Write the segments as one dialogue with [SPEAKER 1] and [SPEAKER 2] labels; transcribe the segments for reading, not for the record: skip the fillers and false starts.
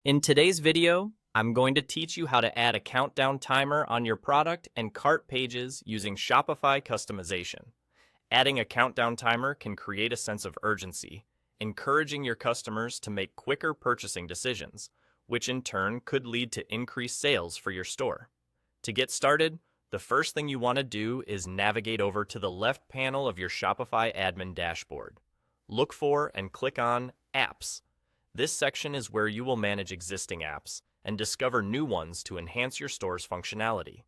[SPEAKER 1] In today's video, I'm going to teach you how to add a countdown timer on your product and cart pages using Shopify customization. Adding a countdown timer can create a sense of urgency, encouraging your customers to make quicker purchasing decisions, which in turn could lead to increased sales for your store. To get started, the first thing you want to do is navigate over to the left panel of your Shopify admin dashboard. Look for and click on Apps. This section is where you will manage existing apps and discover new ones to enhance your store's functionality.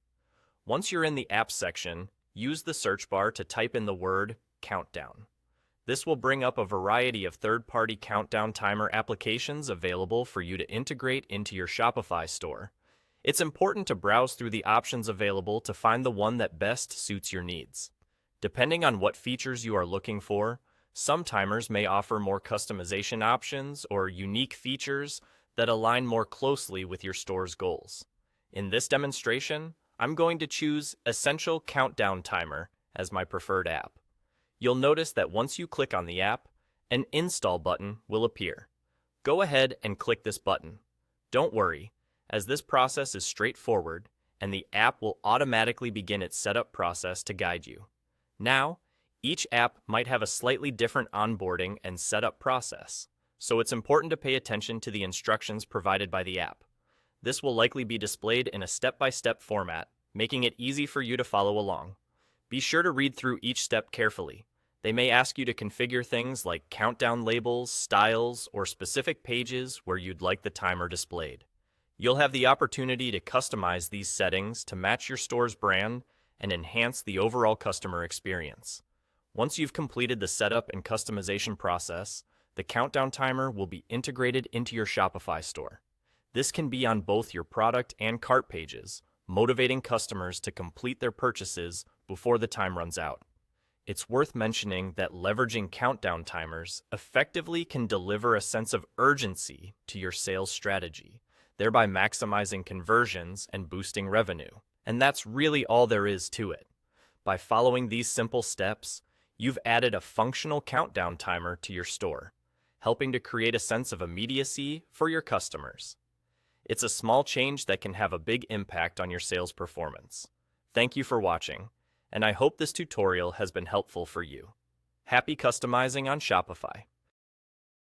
[SPEAKER 1] Once you're in the Apps section, use the search bar to type in the word Countdown. This will bring up a variety of third-party countdown timer applications available for you to integrate into your Shopify store. It's important to browse through the options available to find the one that best suits your needs. Depending on what features you are looking for, some timers may offer more customization options or unique features that align more closely with your store's goals. In this demonstration, I'm going to choose Essential Countdown Timer as my preferred app. You'll notice that once you click on the app, an Install button will appear. Go ahead and click this button. Don't worry, as this process is straightforward and the app will automatically begin its setup process to guide you. Now, each app might have a slightly different onboarding and setup process, so it's important to pay attention to the instructions provided by the app. This will likely be displayed in a step-by-step format, making it easy for you to follow along. Be sure to read through each step carefully. They may ask you to configure things like countdown labels, styles, or specific pages where you'd like the timer displayed. You'll have the opportunity to customize these settings to match your store's brand and enhance the overall customer experience. Once you've completed the setup and customization process, the countdown timer will be integrated into your Shopify store. This can be on both your product and cart pages, motivating customers to complete their purchases before the time runs out. It's worth mentioning that leveraging countdown timers effectively can deliver a sense of urgency to your sales strategy, thereby maximizing conversions and boosting revenue. And that's really all there is to it. By following these simple steps, you've added a functional countdown timer to your store, helping to create a sense of immediacy for your customers. It's a small change that can have a big impact on your sales performance. Thank you for watching, and I hope this tutorial has been helpful for you. Happy customizing on Shopify!